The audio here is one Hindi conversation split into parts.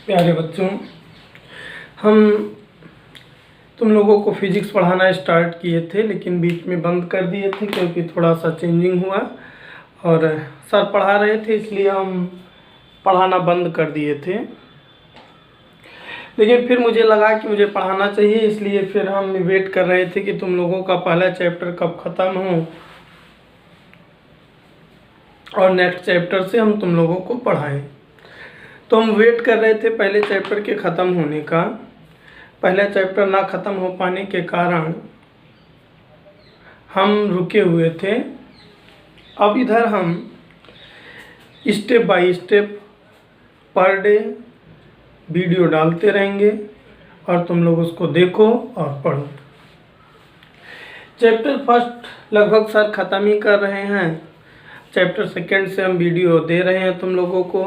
प्यारे बच्चों, हम तुम लोगों को फिजिक्स पढ़ाना स्टार्ट किए थे, लेकिन बीच में बंद कर दिए थे क्योंकि थोड़ा सा चेंजिंग हुआ और सर पढ़ा रहे थे, इसलिए हम पढ़ाना बंद कर दिए थे। लेकिन फिर मुझे लगा कि मुझे पढ़ाना चाहिए, इसलिए फिर हम वेट कर रहे थे कि तुम लोगों का पहला चैप्टर कब ख़त्म हो और नेक्स्ट चैप्टर से हम तुम लोगों को पढ़ाएं। तो हम वेट कर रहे थे पहले चैप्टर के ख़त्म होने का। पहला चैप्टर ना ख़त्म हो पाने के कारण हम रुके हुए थे। अब इधर हम step by step per day video डालते रहेंगे और तुम लोग उसको देखो और पढ़ो। चैप्टर फर्स्ट लगभग सर ख़त्म ही कर रहे हैं। चैप्टर सेकंड से हम वीडियो दे रहे हैं तुम लोगों को।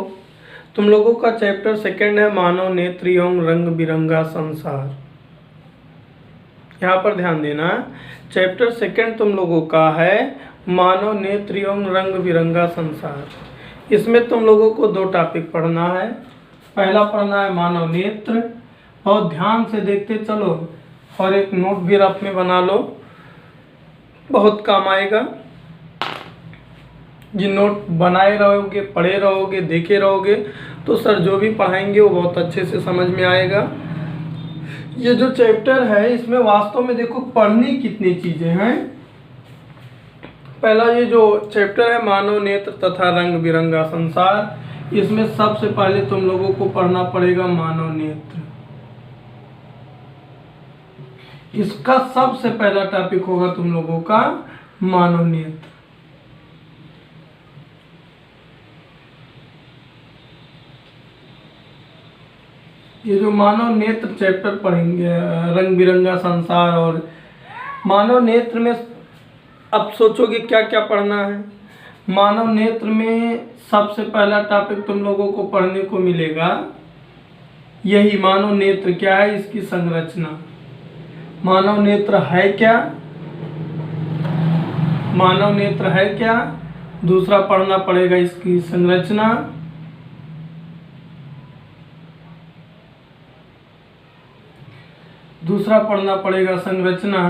तुम लोगों का चैप्टर सेकंड है मानव नेत्र एवं रंग बिरंगा संसार। यहाँ पर ध्यान देना, चैप्टर सेकंड तुम लोगों का है मानव नेत्र एवं रंग बिरंगा संसार। इसमें तुम लोगों को दो टॉपिक पढ़ना है। पहला पढ़ना है मानव नेत्र, और ध्यान से देखते चलो और एक नोट भी रफ में बना लो, बहुत काम आएगा। जिन नोट बनाए रहोगे, पढ़े रहोगे, देखे रहोगे तो सर जो भी पढ़ाएंगे वो बहुत अच्छे से समझ में आएगा। ये जो चैप्टर है इसमें वास्तव में देखो पढ़नी कितनी चीज़ें हैं। पहला ये जो चैप्टर है मानव नेत्र तथा रंग बिरंगा संसार, इसमें सबसे पहले तुम लोगों को पढ़ना पड़ेगा मानव नेत्र। इसका सबसे पहला टॉपिक होगा तुम लोगों का मानव नेत्र। ये जो मानव नेत्र चैप्टर पढ़ेंगे, रंग बिरंगा संसार और मानव नेत्र में अब सोचोगे क्या क्या पढ़ना है। मानव नेत्र में सबसे पहला टॉपिक तुम लोगों को पढ़ने को मिलेगा यही मानव नेत्र क्या है, इसकी संरचना। मानव नेत्र है क्या, मानव नेत्र है क्या। दूसरा पढ़ना पड़ेगा इसकी संरचना। दूसरा पढ़ना पड़ेगा संरचना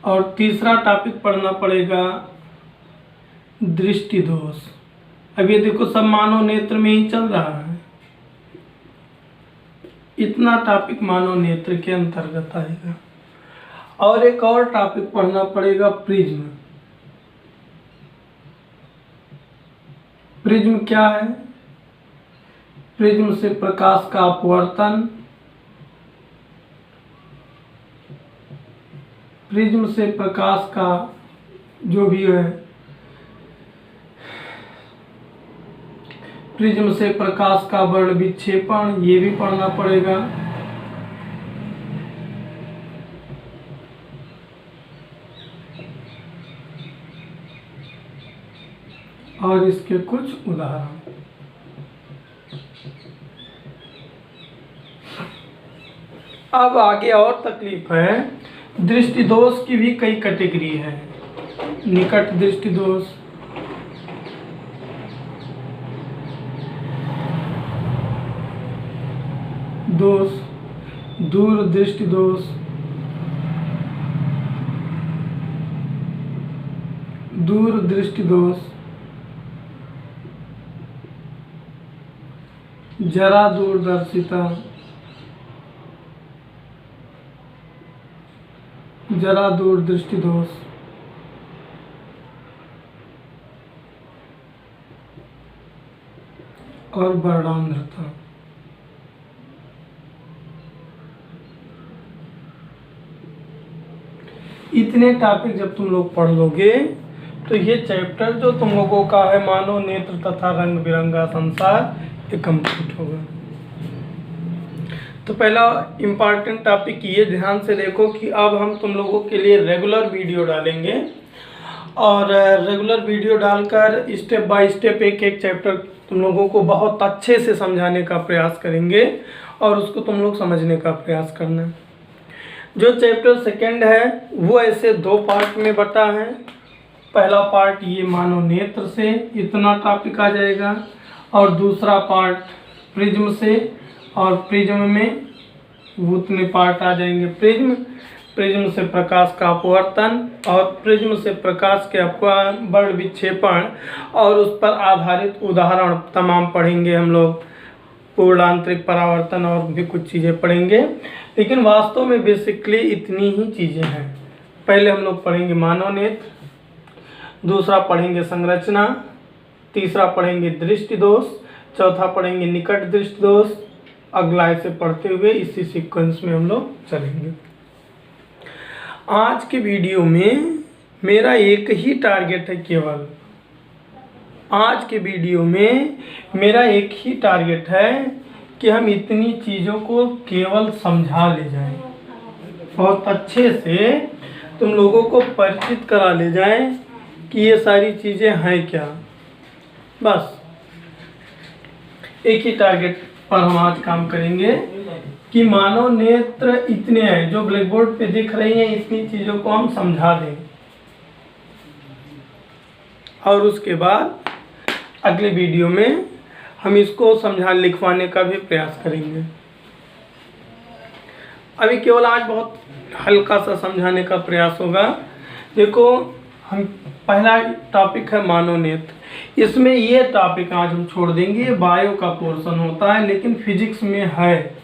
और तीसरा टॉपिक पढ़ना पड़ेगा दृष्टि दोष। अब ये देखो सब मानव नेत्र में ही चल रहा है। इतना टॉपिक मानव नेत्र के अंतर्गत आएगा। और एक और टॉपिक पढ़ना पड़ेगा प्रिज्म। प्रिज्म क्या है? प्रिज्म से प्रकाश का अपवर्तन, प्रिज्म से प्रकाश का जो भी है, प्रिज्म से प्रकाश का वर्ण विक्षेपण, ये भी पढ़ना पड़ेगा। और इसके कुछ उदाहरण। अब आगे और तकलीफ है, दृष्टि दोष की भी कई कैटेगरी है। निकट दृष्टि दोष, दूर दृष्टि दोष, दूर दृष्टि दोष, जरा दूरदर्शिता, जरा दूरदृष्टि दोष, और वर्णांधता। इतने टॉपिक जब तुम लोग पढ़ लोगे तो ये चैप्टर जो तुम लोगों का है मानव नेत्र तथा रंग बिरंगा संसार, ये कंप्लीट होगा। तो पहला इम्पॉर्टेंट टॉपिक ये ध्यान से देखो कि अब हम तुम लोगों के लिए रेगुलर वीडियो डालेंगे और रेगुलर वीडियो डालकर स्टेप बाय स्टेप एक एक चैप्टर तुम लोगों को बहुत अच्छे से समझाने का प्रयास करेंगे और उसको तुम लोग समझने का प्रयास करना है। जो चैप्टर सेकंड है वो ऐसे दो पार्ट में बटा है। पहला पार्ट ये मानव नेत्र से इतना टॉपिक आ जाएगा और दूसरा पार्ट प्रिज्म से, और प्रिज्म में उतने पार्ट आ जाएंगे। प्रिज्म से प्रकाश का अपवर्तन, और प्रिज्म से प्रकाश के अपवर्ण विक्षेपण, और उस पर आधारित उदाहरण तमाम पढ़ेंगे हम लोग। पूर्णांतरिक परावर्तन और भी कुछ चीज़ें पढ़ेंगे, लेकिन वास्तव में बेसिकली इतनी ही चीज़ें हैं। पहले हम लोग पढ़ेंगे मानव नेत्र, दूसरा पढ़ेंगे संरचना, तीसरा पढ़ेंगे दृष्टि दोष, चौथा पढ़ेंगे निकट दृष्टि दोष। अगला ऐसे पढ़ते हुए इसी सीक्वेंस में हम लोग चलेंगे। आज के वीडियो में मेरा एक ही टारगेट है, केवल आज के वीडियो में मेरा एक ही टारगेट है कि हम इतनी चीज़ों को केवल समझा ले जाएं, बहुत अच्छे से तुम लोगों को परिचित करा ले जाएं कि ये सारी चीज़ें हैं क्या। बस एक ही टारगेट पर हम आज काम करेंगे कि मानव नेत्र इतने हैं जो ब्लैक बोर्ड पे दिख रही हैं, इतनी चीज़ों को हम समझा दें, और उसके बाद अगले वीडियो में हम इसको समझा लिखवाने का भी प्रयास करेंगे। अभी केवल आज बहुत हल्का सा समझाने का प्रयास होगा। देखो, हम पहला टॉपिक है मानव नेत्र। इसमें ये टॉपिक आज हम छोड़ देंगे, ये बायो का पोर्शन होता है लेकिन फिजिक्स में है।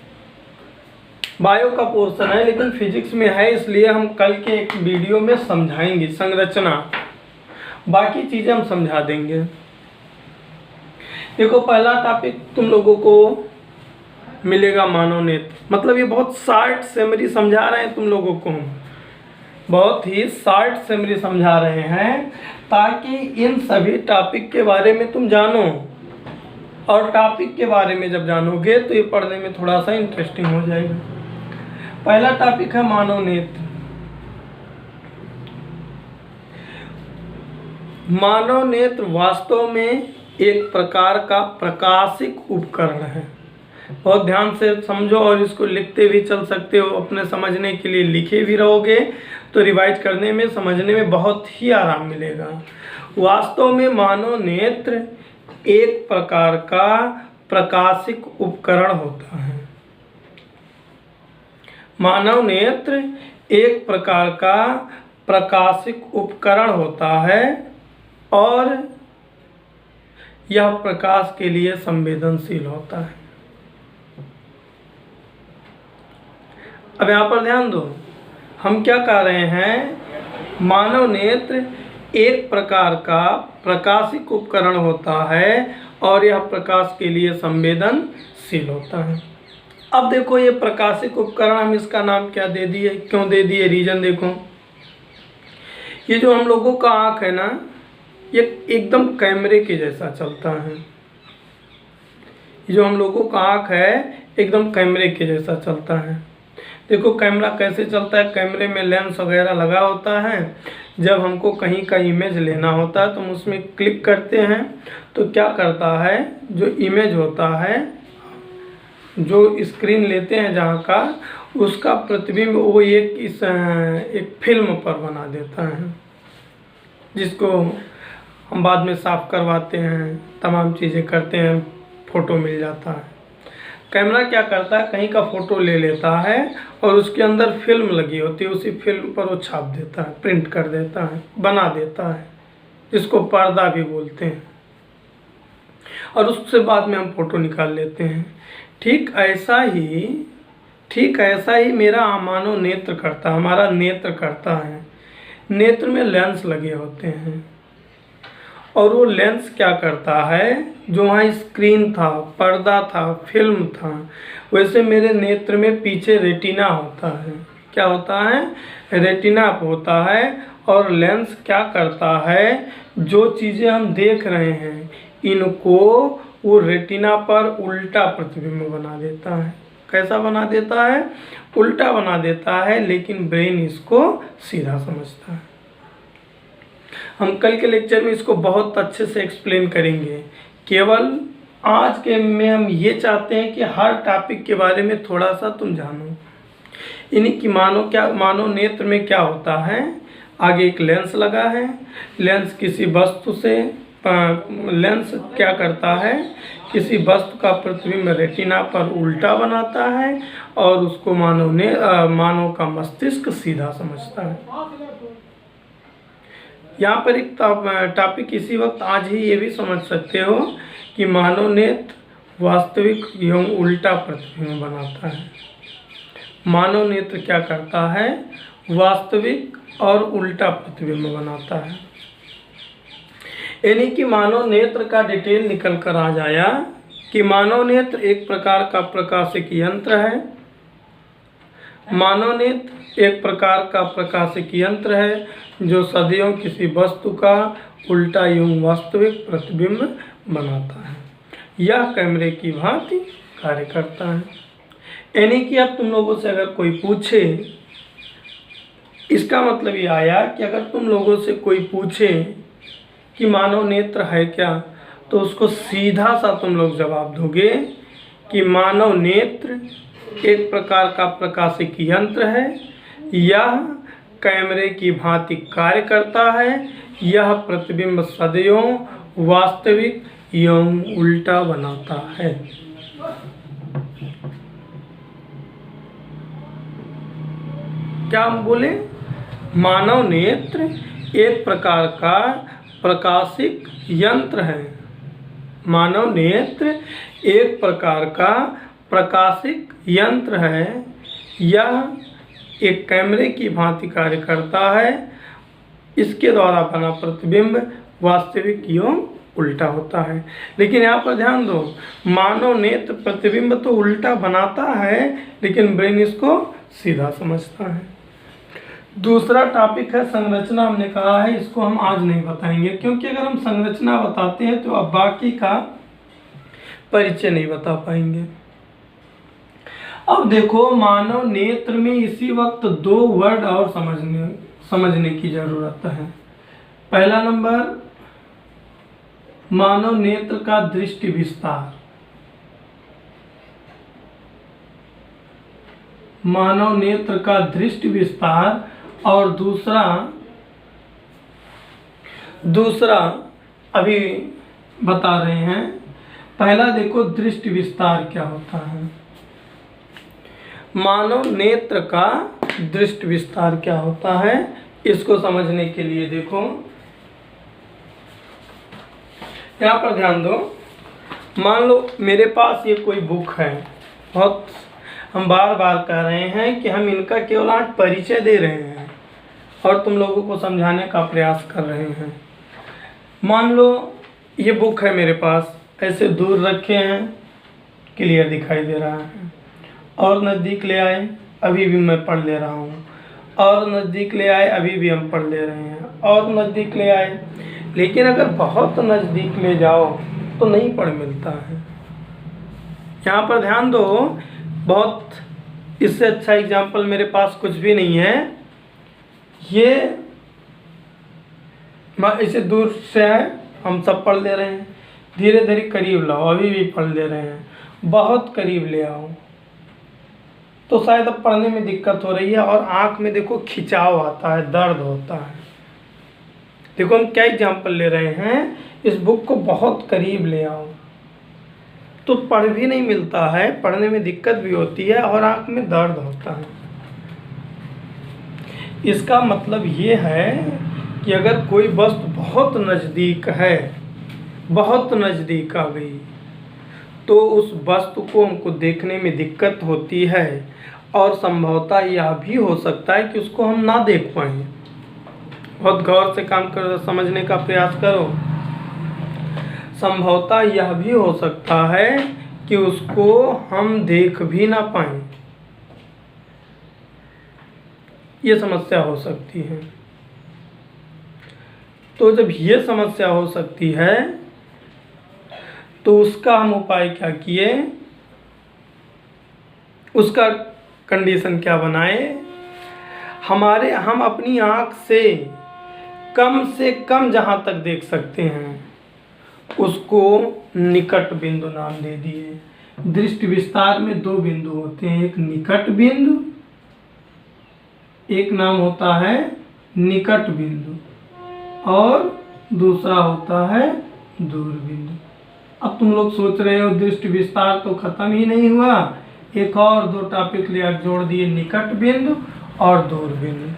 बायो का पोर्शन है लेकिन फिजिक्स में है, इसलिए हम कल के एक वीडियो में समझाएंगे संरचना, बाकी चीज़ें हम समझा देंगे। देखो, पहला टॉपिक तुम लोगों को मिलेगा मानव नेत्र। मतलब ये बहुत शॉर्ट समरी समझा रहे हैं तुम लोगों को, हम बहुत ही शॉर्ट समरी समझा रहे हैं ताकि इन सभी टॉपिक के बारे में तुम जानो, और टॉपिक के बारे में जब जानोगे तो ये पढ़ने में थोड़ा सा इंटरेस्टिंग हो जाएगा। पहला टॉपिक है मानव नेत्र। मानव नेत्र वास्तव में एक प्रकार का प्रकाशिक उपकरण है। बहुत ध्यान से समझो, और इसको लिखते भी चल सकते हो, अपने समझने के लिए लिखे भी रहोगे तो रिवाइज करने में, समझने में बहुत ही आराम मिलेगा। वास्तव में मानव नेत्र एक प्रकार का प्रकाशिक उपकरण होता है। मानव नेत्र एक प्रकार का प्रकाशिक उपकरण होता है, और यह प्रकाश के लिए संवेदनशील होता है। अब यहाँ पर ध्यान दो, हम क्या कह रहे हैं, मानव नेत्र एक प्रकार का प्रकाशिक उपकरण होता है, और यह प्रकाश के लिए संवेदनशील होता है। अब देखो, ये प्रकाशिक उपकरण हम इसका नाम क्या दे दिए, क्यों दे दिए, रीजन देखो। ये जो हम लोगों का आँख है ना, ये एकदम कैमरे के जैसा चलता है। ये जो हम लोगों का आँख है एकदम कैमरे के जैसा चलता है। देखो कैमरा कैसे चलता है, कैमरे में लेंस वगैरह लगा होता है। जब हमको कहीं का इमेज लेना होता है तो हम उसमें क्लिक करते हैं, तो क्या करता है, जो इमेज होता है, जो स्क्रीन लेते हैं जहाँ का, उसका प्रतिबिंब वो एक फिल्म पर बना देता है, जिसको हम बाद में साफ करवाते हैं, तमाम चीज़ें करते हैं, फ़ोटो मिल जाता है। कैमरा क्या करता है, कहीं का फ़ोटो ले लेता है और उसके अंदर फिल्म लगी होती है, उसी फिल्म पर वो छाप देता है, प्रिंट कर देता है, बना देता है, जिसको पर्दा भी बोलते हैं, और उससे बाद में हम फ़ोटो निकाल लेते हैं। ठीक ऐसा ही मेरा मानव नेत्र करता है, हमारा नेत्र करता है। नेत्र में लेंस लगे होते हैं, और वो लेंस क्या करता है, जो वहाँ स्क्रीन था, पर्दा था, फिल्म था, वैसे मेरे नेत्र में पीछे रेटिना होता है। क्या होता है, रेटिना होता है, और लेंस क्या करता है, जो चीज़ें हम देख रहे हैं इनको वो रेटिना पर उल्टा प्रतिबिंब बना देता है। कैसा बना देता है, उल्टा बना देता है, लेकिन ब्रेन इसको सीधा समझता है। हम कल के लेक्चर में इसको बहुत अच्छे से एक्सप्लेन करेंगे। केवल आज के में हम ये चाहते हैं कि हर टॉपिक के बारे में थोड़ा सा तुम जानो। इन्हीं की मानव नेत्र में क्या होता है, आगे एक लेंस लगा है, लेंस किसी वस्तु से लेंस क्या करता है, किसी वस्तु का प्रतिबिंब रेटिना पर उल्टा बनाता है और उसको मानव का मस्तिष्क सीधा समझता है। यहाँ पर एक टॉपिक इसी वक्त आज ही ये भी समझ सकते हो कि मानव नेत्र वास्तविक एवं उल्टा प्रतिबिंब बनाता है। मानव नेत्र क्या करता है, वास्तविक और उल्टा प्रतिबिंब बनाता है। यानी कि मानव नेत्र का डिटेल निकल कर आ जाया कि मानव नेत्र एक प्रकार का प्रकाशिक यंत्र है। मानव नेत्र एक प्रकार का प्रकाशिक यंत्र है जो सदियों किसी वस्तु का उल्टा एवं वास्तविक प्रतिबिंब बनाता है। यह कैमरे की भांति कार्य करता है। यानी कि अब तुम लोगों से अगर कोई पूछे, इसका मतलब ये आया कि अगर तुम लोगों से कोई पूछे कि मानव नेत्र है क्या, तो उसको सीधा सा तुम लोग जवाब दोगे कि मानव नेत्र एक प्रकार का प्रकाशिक यंत्र है, यह कैमरे की भांति कार्य करता है, यह प्रतिबिंब सदियों वास्तविक एवं उल्टा बनाता है। क्या हम बोले, मानव नेत्र एक प्रकार का प्रकाशिक यंत्र है। मानव नेत्र एक प्रकार का प्रकाशिक यंत्र है, यह एक कैमरे की भांति कार्य करता है, इसके द्वारा बना प्रतिबिंब वास्तविक एवं उल्टा होता है। लेकिन यहाँ पर ध्यान दो, मानव नेत्र प्रतिबिंब तो उल्टा बनाता है लेकिन ब्रेन इसको सीधा समझता है। दूसरा टॉपिक है संरचना। हमने कहा है इसको हम आज नहीं बताएंगे, क्योंकि अगर हम संरचना बताते हैं तो अब बाकी का परिचय नहीं बता पाएंगे। अब देखो, मानव नेत्र में इसी वक्त दो वर्ड और समझने की जरूरत है। पहला नंबर, मानव नेत्र का दृष्टि विस्तार। मानव नेत्र का दृष्टि विस्तार और दूसरा अभी बता रहे हैं। पहला देखो, दृष्टि विस्तार क्या होता है। मानव नेत्र का दृष्टि विस्तार क्या होता है, इसको समझने के लिए देखो, यहाँ पर ध्यान दो। मान लो मेरे पास ये कोई बुक है, बहुत हम बार बार कह रहे हैं कि हम इनका केवल आज परिचय दे रहे हैं और तुम लोगों को समझाने का प्रयास कर रहे हैं। मान लो ये बुक है मेरे पास, ऐसे दूर रखे हैं, क्लियर दिखाई दे रहा है, और नज़दीक ले आए, अभी भी मैं पढ़ ले रहा हूँ, और नज़दीक ले आए, अभी भी हम पढ़ ले रहे हैं, और नज़दीक ले आए। लेकिन अगर बहुत नज़दीक ले जाओ तो नहीं पढ़ मिलता है। यहाँ पर ध्यान दो, बहुत इससे अच्छा एग्जाम्पल मेरे पास कुछ भी नहीं है। ये इसे दूर से है, हम सब पढ़ ले रहे हैं, धीरे धीरे करीब लाओ, अभी भी पढ़ ले रहे हैं, बहुत करीब ले आओ तो शायद अब पढ़ने में दिक्कत हो रही है और आँख में देखो खिंचाव आता है, दर्द होता है। देखो हम क्या एग्जाम्पल ले रहे हैं, इस बुक को बहुत करीब ले आओ तो पढ़ भी नहीं मिलता है, पढ़ने में दिक्कत भी होती है और आँख में दर्द होता है। इसका मतलब ये है कि अगर कोई वस्तु बहुत नज़दीक है, बहुत नज़दीक आ गई, तो उस वस्तु को हमको देखने में दिक्कत होती है और संभवतः यह भी हो सकता है कि उसको हम ना देख पाएँ। बहुत गौर से काम कर समझने का प्रयास करो। संभवतः यह भी हो सकता है कि उसको हम देख भी ना पाएँ, ये समस्या हो सकती है। तो जब ये समस्या हो सकती है तो उसका हम उपाय क्या किए, उसका कंडीशन क्या बनाए, हम अपनी आँख से कम जहाँ तक देख सकते हैं उसको निकट बिंदु नाम दे दिए। दृष्टि विस्तार में दो बिंदु होते हैं, एक निकट बिंदु, एक नाम होता है निकट बिंदु और दूसरा होता है दूरबिंदु। अब तुम लोग सोच रहे हो दृष्टि विस्तार तो खत्म ही नहीं हुआ, एक और दो टॉपिक ले जोड़ दिए, निकट बिंदु और दूरबिंदु।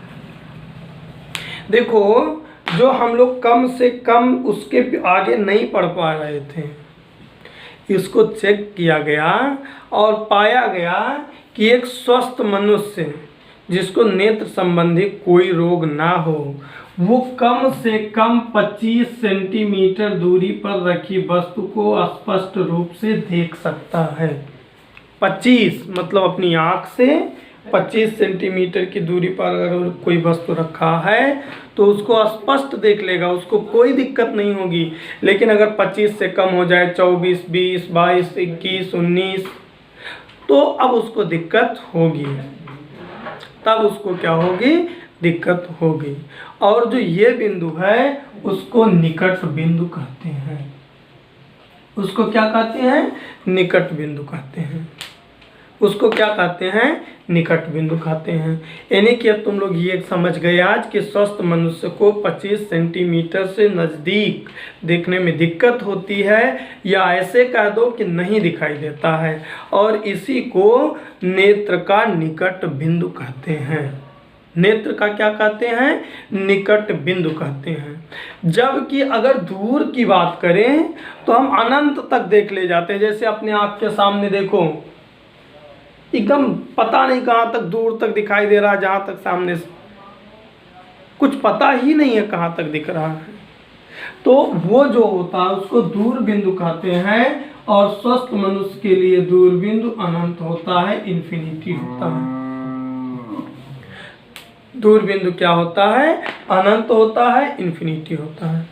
देखो जो हम लोग कम से कम उसके आगे नहीं पढ़ पा रहे थे, इसको चेक किया गया और पाया गया कि एक स्वस्थ मनुष्य जिसको नेत्र संबंधी कोई रोग ना हो, वो कम से कम 25 सेंटीमीटर दूरी पर रखी वस्तु को स्पष्ट रूप से देख सकता है। 25 मतलब अपनी आँख से 25 सेंटीमीटर की दूरी पर अगर कोई वस्तु रखा है तो उसको स्पष्ट देख लेगा, उसको कोई दिक्कत नहीं होगी। लेकिन अगर 25 से कम हो जाए, 24, 20, 22, 21, 19, तो अब उसको दिक्कत होगी, तब उसको क्या होगी, दिक्कत होगी। और जो ये बिंदु है उसको निकट बिंदु कहते हैं। उसको क्या कहते हैं, निकट बिंदु कहते हैं। उसको क्या कहते हैं, निकट बिंदु कहते हैं। यानी कि अब तुम लोग ये समझ गए आज कि स्वस्थ मनुष्य को 25 सेंटीमीटर से नज़दीक देखने में दिक्कत होती है, या ऐसे कह दो कि नहीं दिखाई देता है, और इसी को नेत्र का निकट बिंदु कहते हैं। नेत्र का क्या कहते हैं, निकट बिंदु कहते हैं। जबकि अगर दूर की बात करें तो हम अनंत तक देख ले जाते हैं। जैसे अपने आँख के सामने देखो, एकदम पता नहीं कहाँ तक दूर तक दिखाई दे रहा है, जहाँ तक सामने से कुछ पता ही नहीं है कहाँ तक दिख रहा है, तो वो जो होता है उसको दूर बिंदु कहते हैं। और स्वस्थ मनुष्य के लिए दूर बिंदु अनंत होता है, इन्फिनिटी होता है। दूर बिंदु क्या होता है, अनंत होता है, इन्फिनिटी होता है।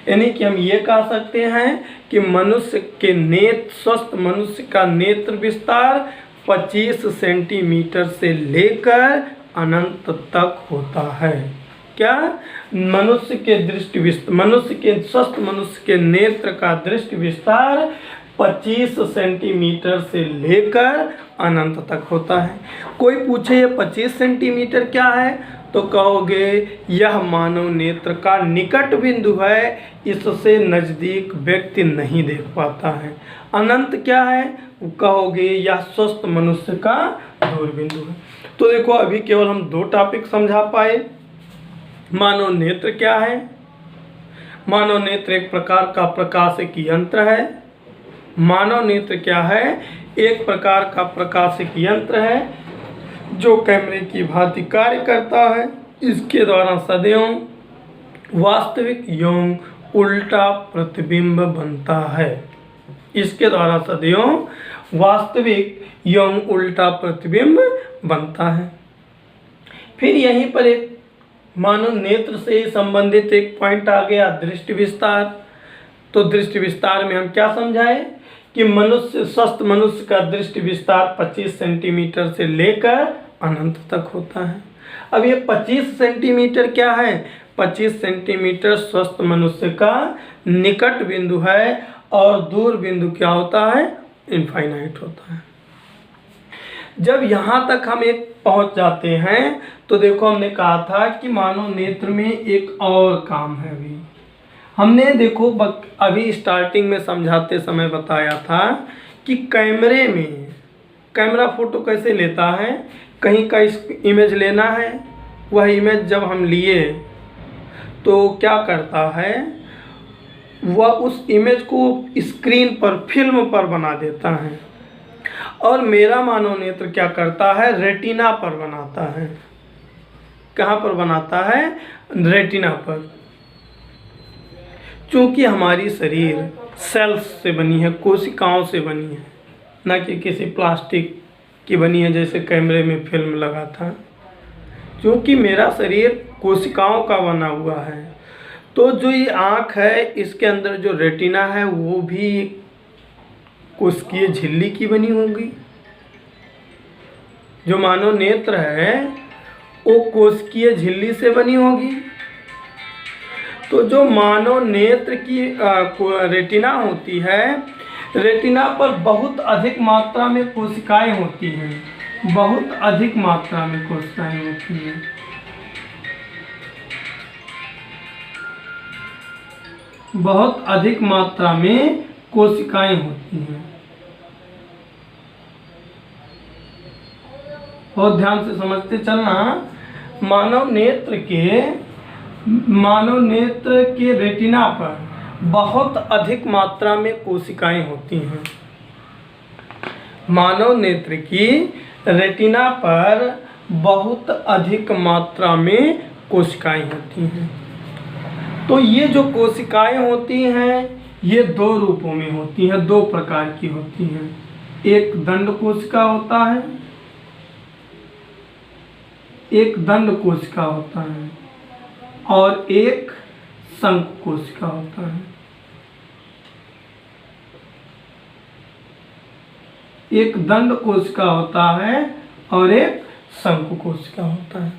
यानी कि हम ये कह सकते हैं कि मनुष्य के नेत्र, स्वस्थ मनुष्य का नेत्र विस्तार 25 सेंटीमीटर से लेकर अनंत तक होता है। क्या, मनुष्य के दृष्टि विस्तार, मनुष्य के स्वस्थ मनुष्य के नेत्र का दृष्टि विस्तार 25 सेंटीमीटर से लेकर अनंत तक होता है। कोई पूछे ये 25 सेंटीमीटर क्या है, तो कहोगे यह मानव नेत्र का निकट बिंदु है, इससे नज़दीक व्यक्ति नहीं देख पाता है। अनंत क्या है, कहोगे यह स्वस्थ मनुष्य का दूर बिंदु है। तो देखो अभी केवल हम दो टॉपिक समझा पाए। मानव नेत्र क्या है, मानव नेत्र एक प्रकार का प्रकाशिक यंत्र है। मानव नेत्र क्या है, एक प्रकार का प्रकाशिक यंत्र है जो कैमरे की भांति कार्य करता है। इसके द्वारा सदैव वास्तविक एवं उल्टा प्रतिबिंब बनता है। इसके द्वारा सदैव वास्तविक एवं उल्टा प्रतिबिंब बनता है। फिर यहीं पर एक मानव नेत्र से संबंधित एक पॉइंट आ गया, दृष्टि विस्तार। तो दृष्टि विस्तार में हम क्या समझाए कि मनुष्य, स्वस्थ मनुष्य का दृष्टि विस्तार 25 सेंटीमीटर से लेकर अनंत तक होता है। अब ये 25 सेंटीमीटर क्या है, 25 सेंटीमीटर स्वस्थ मनुष्य का निकट बिंदु है, और दूर बिंदु क्या होता है, इनफाइनाइट होता है। जब यहाँ तक हम एक पहुँच जाते हैं तो देखो हमने कहा था कि मानव नेत्र में एक और काम है। अभी हमने देखो अभी स्टार्टिंग में समझाते समय बताया था कि कैमरे में, कैमरा फोटो कैसे लेता है, कहीं का इमेज लेना है, वह इमेज जब हम लिए तो क्या करता है, वह उस इमेज को स्क्रीन पर, फिल्म पर बना देता है। और मेरा मानव नेत्र क्या करता है, रेटिना पर बनाता है। कहाँ पर बनाता है, रेटिना पर। चूँकि हमारी शरीर सेल्स से बनी है, कोशिकाओं से बनी है, ना कि किसी प्लास्टिक की बनी है जैसे कैमरे में फिल्म लगा था। क्योंकि मेरा शरीर कोशिकाओं का बना हुआ है, तो जो ये आँख है इसके अंदर जो रेटिना है वो भी कोशिकीय झिल्ली की बनी होगी। जो मानव नेत्र है वो कोशिकीय झिल्ली से बनी होगी। तो जो मानव नेत्र की रेटिना होती है, रेटिना पर बहुत अधिक मात्रा में कोशिकाएं होती हैं, बहुत अधिक मात्रा में कोशिकाएं होती हैं। बहुत अधिक मात्रा में कोशिकाएं होती हैं। बहुत ध्यान से समझते चलना। मानव नेत्र के रेटिना पर बहुत अधिक मात्रा में कोशिकाएं होती हैं। मानव नेत्र की रेटिना पर बहुत अधिक मात्रा में कोशिकाएं होती हैं। तो ये जो कोशिकाएं होती हैं ये दो रूपों में होती हैं, दो प्रकार की होती हैं। एक दंड कोशिका होता है, एक दंड कोशिका होता है और एक शंकु कोशिका होता है। एक दंड कोशिका होता है और एक शंकु कोशिका होता है।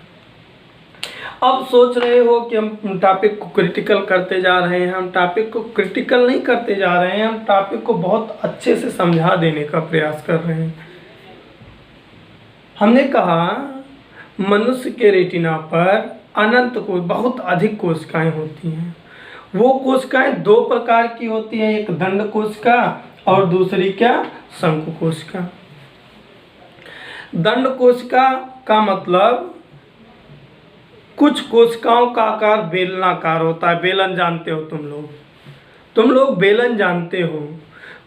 अब सोच रहे हो कि हम टॉपिक को क्रिटिकल करते जा रहे हैं। हम टॉपिक को क्रिटिकल नहीं करते जा रहे हैं, हम टॉपिक को बहुत अच्छे से समझा देने का प्रयास कर रहे हैं। हमने कहा मनुष्य के रेटिना पर अनंत को बहुत अधिक कोशिकाएं होती हैं। वो कोशिकाएं दो प्रकार की होती हैं, एक दंड कोशिका और दूसरी क्या, शंकु कोशिका। दंड कोशिका का मतलब कुछ कोशिकाओं का आकार बेलनाकार होता है। बेलन जानते हो तुम लोग बेलन जानते हो।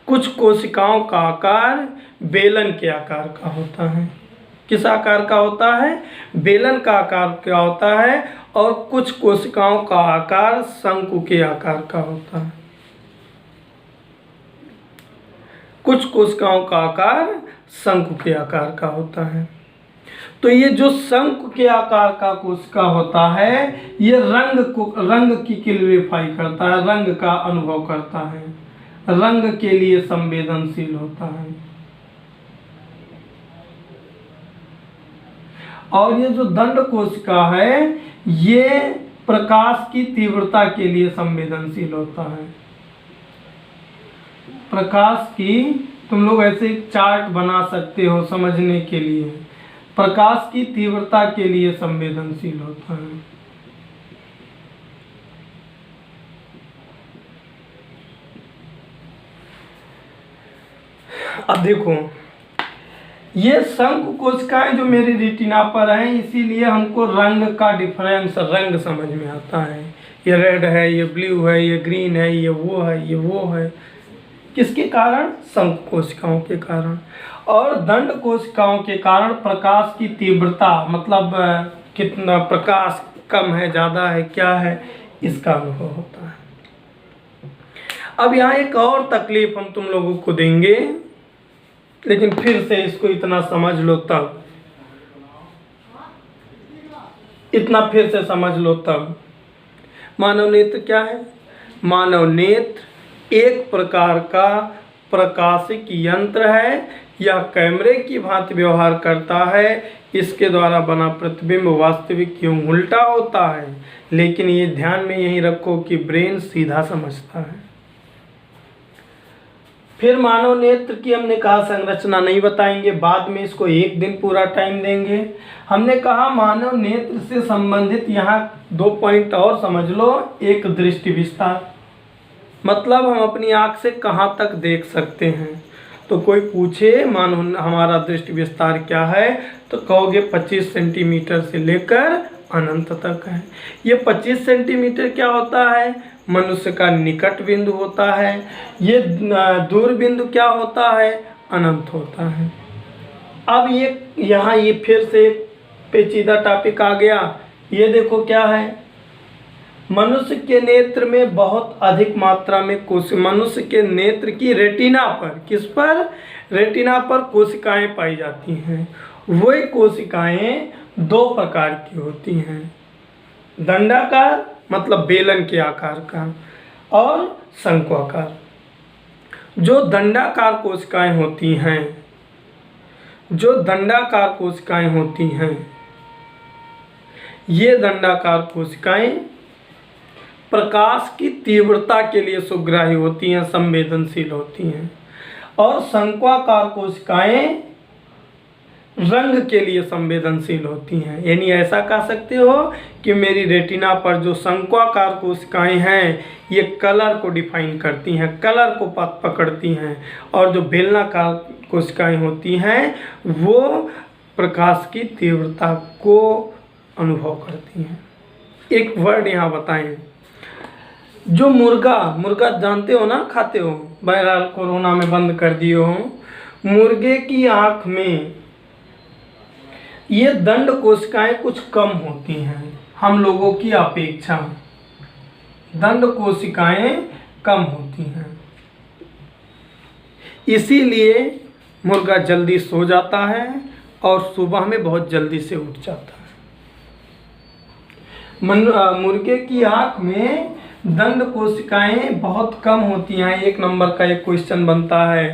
कुछ कोशिकाओं का आकार बेलन के आकार का होता है। किस आकार का होता है? बेलन का आकार का होता है। और कुछ कोशिकाओं का आकार शंकु के आकार का होता है। कुछ कोशिकाओं का आकार शंकु के आकार का होता है। तो ये जो शंकु के आकार का कोशिका होता है ये रंग की क्लैरिफाई करता है, रंग का अनुभव करता है, रंग के लिए संवेदनशील होता है। और ये जो दंड कोशिका है ये प्रकाश की तीव्रता के लिए संवेदनशील होता है। प्रकाश की तुम लोग ऐसे एक चार्ट बना सकते हो समझने के लिए। प्रकाश की तीव्रता के लिए संवेदनशील होता है। अब देखो ये शंकु कोशिकाएं जो मेरी रेटिना पर हैं इसीलिए हमको रंग का डिफरेंस, रंग समझ में आता है। ये रेड है, ये ब्लू है, ये ग्रीन है, ये वो है, ये वो है। किसके कारण? शंकु कोशिकाओं के कारण। और दंड कोशिकाओं के कारण प्रकाश की तीव्रता, मतलब कितना प्रकाश कम है, ज़्यादा है, क्या है, इसका अनुभव होता है। अब यहाँ एक और तकलीफ हम तुम लोगों को देंगे, लेकिन फिर से इसको इतना समझ लो तब, इतना फिर से समझ लो तब। मानव नेत्र क्या है? मानव नेत्र एक प्रकार का प्रकाशिक यंत्र है। यह कैमरे की भांति व्यवहार करता है। इसके द्वारा बना प्रतिबिंब वास्तविक एवं उल्टा होता है। लेकिन ये ध्यान में यही रखो कि ब्रेन सीधा समझता है। फिर मानव नेत्र की हमने कहा संरचना नहीं बताएंगे, बाद में इसको एक दिन पूरा टाइम देंगे। हमने कहा मानव नेत्र से संबंधित यहाँ 2 पॉइंट और समझ लो। एक दृष्टि विस्तार, मतलब हम अपनी आँख से कहाँ तक देख सकते हैं। तो कोई पूछे मानो हमारा दृष्टि विस्तार क्या है, तो कहोगे 25 सेंटीमीटर से लेकर अनंत तक है। ये 25 सेंटीमीटर क्या होता है? मनुष्य का निकट बिंदु होता है। ये दूर बिंदु क्या होता है? अनंत होता है। अब ये यहाँ ये फिर से पेचीदा टॉपिक आ गया। ये देखो क्या है, मनुष्य के नेत्र में बहुत अधिक मात्रा में मनुष्य के नेत्र की रेटिना पर, किस पर? रेटिना पर कोशिकाएं पाई जाती हैं। वही कोशिकाएं 2 प्रकार की होती हैं, दंडाकार मतलब बेलन के आकार का, और शंक्वाकार। जो दंडाकार कोशिकाएं होती हैं, जो दंडाकार कोशिकाएं होती हैं, ये दंडाकार कोशिकाएं प्रकाश की तीव्रता के लिए सुग्राही होती हैं, संवेदनशील होती हैं। और शंक्वाकार कोशिकाएं रंग के लिए संवेदनशील होती हैं। यानी ऐसा कह सकते हो कि मेरी रेटिना पर जो शंक्वाकार कोशिकाएं हैं ये कलर को डिफाइन करती हैं, कलर को पकड़ती हैं, और जो बेलनाकार कोशिकाएं होती हैं वो प्रकाश की तीव्रता को अनुभव करती हैं। एक वर्ड यहाँ बताएं, जो मुर्गा जानते हो ना, खाते हो, बहरहाल कोरोना में बंद कर दिए हो, मुर्गे की आँख में ये दंड कोशिकाएं कुछ कम होती हैं हम लोगों की अपेक्षा, दंड कोशिकाएं कम होती हैं, इसीलिए मुर्गा जल्दी सो जाता है और सुबह में बहुत जल्दी से उठ जाता है। मुर्गे की आँख में दंड कोशिकाएं बहुत कम होती हैं। एक नंबर का एक क्वेश्चन बनता है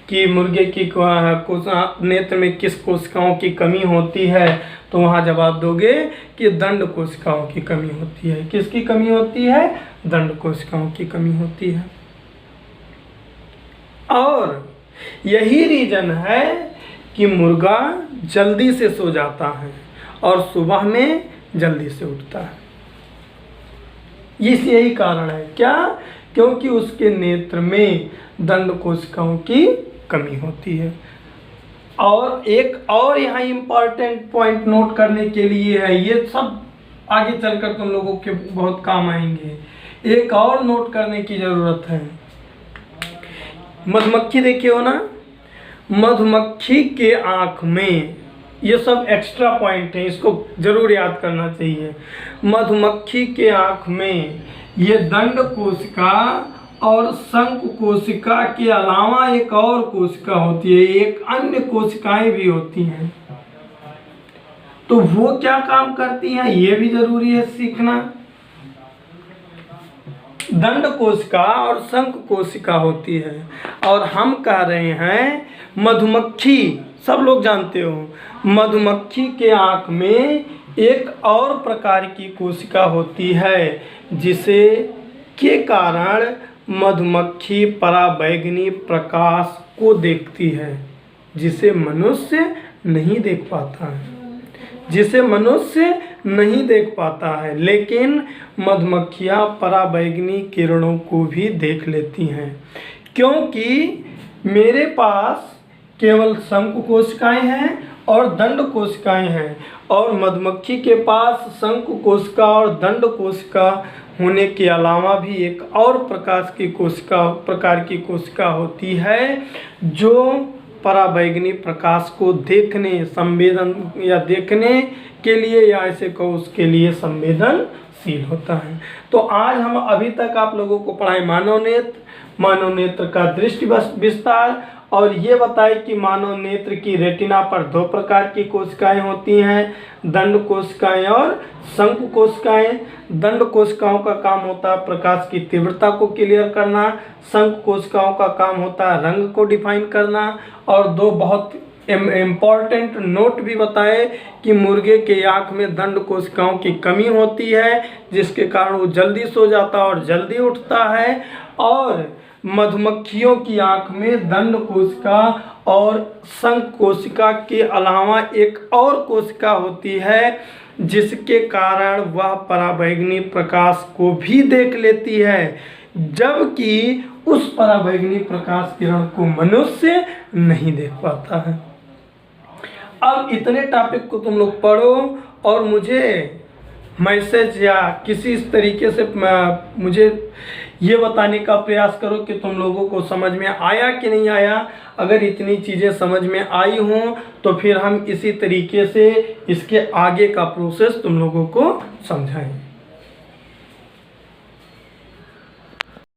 कि मुर्गे की नेत्र में किस कोशिकाओं की कमी होती है, तो वहाँ जवाब दोगे कि दंड कोशिकाओं की कमी होती है। किसकी कमी होती है? दंड कोशिकाओं की कमी होती है। और यही रीजन है कि मुर्गा जल्दी से सो जाता है और सुबह में जल्दी से उठता है। यही कारण है। क्या? क्योंकि उसके नेत्र में दंड कोशिकाओं की कमी होती है। और एक और यहाँ इम्पॉर्टेंट पॉइंट नोट करने के लिए है, ये सब आगे चलकर तुम लोगों के बहुत काम आएंगे। एक और नोट करने की ज़रूरत है, मधुमक्खी देखे हो ना, मधुमक्खी के आँख में, ये सब एक्स्ट्रा पॉइंट है, इसको जरूर याद करना चाहिए। मधुमक्खी के आँख में ये दंड कोशिका और शंख कोशिका के अलावा एक और कोशिका होती है, एक अन्य कोशिकाएं भी होती हैं। तो वो क्या काम करती हैं ये भी जरूरी है सीखना। दंड कोशिका और शंख कोशिका होती है, और हम कह रहे हैं मधुमक्खी, सब लोग जानते हो, मधुमक्खी के आँख में एक और प्रकार की कोशिका होती है जिसे के कारण मधुमक्खी पराबैंगनी प्रकाश को देखती है, जिसे मनुष्य नहीं देख पाता है, जिसे मनुष्य नहीं देख पाता है। लेकिन मधुमक्खियाँ पराबैंगनी किरणों को भी देख लेती हैं, क्योंकि मेरे पास केवल शंख कोशिकाएं हैं और दंड कोशिकाएं हैं, और मधुमक्खी के पास शंख कोशिका और दंड कोशिका होने के अलावा भी एक और प्रकार की कोशिका होती है जो पराबैंगनी प्रकाश को देखने, संवेदन या देखने के लिए, या ऐसे कहो उसके लिए संवेदनशील होता है। तो आज हम अभी तक आप लोगों को पढ़ाए मानव नेत्र का दृष्टि विस्तार, और ये बताए कि मानव नेत्र की रेटिना पर दो प्रकार की कोशिकाएं होती हैं, दंड कोशिकाएं और शंख कोशिकाएं। दंड कोशिकाओं का काम होता है प्रकाश की तीव्रता को क्लियर करना, शंख कोशिकाओं का काम होता है रंग को डिफाइन करना। और दो बहुत इम्पॉर्टेंट नोट भी बताए कि मुर्गे के आँख में दंड कोशिकाओं की कमी होती है, जिसके कारण वो जल्दी सो जाता है और जल्दी उठता है, और मधुमक्खियों की आँख में दंड कोशिका और शंख कोशिका के अलावा एक और कोशिका होती है जिसके कारण वह पराबैंगनी प्रकाश को भी देख लेती है, जबकि उस पराबैंगनी प्रकाश किरण को मनुष्य नहीं देख पाता है। अब इतने टॉपिक को तुम लोग पढ़ो और मुझे मैसेज या किसी इस तरीके से मुझे ये बताने का प्रयास करो कि तुम लोगों को समझ में आया कि नहीं आया। अगर इतनी चीज़ें समझ में आई हों तो फिर हम इसी तरीके से इसके आगे का प्रोसेस तुम लोगों को समझाएं।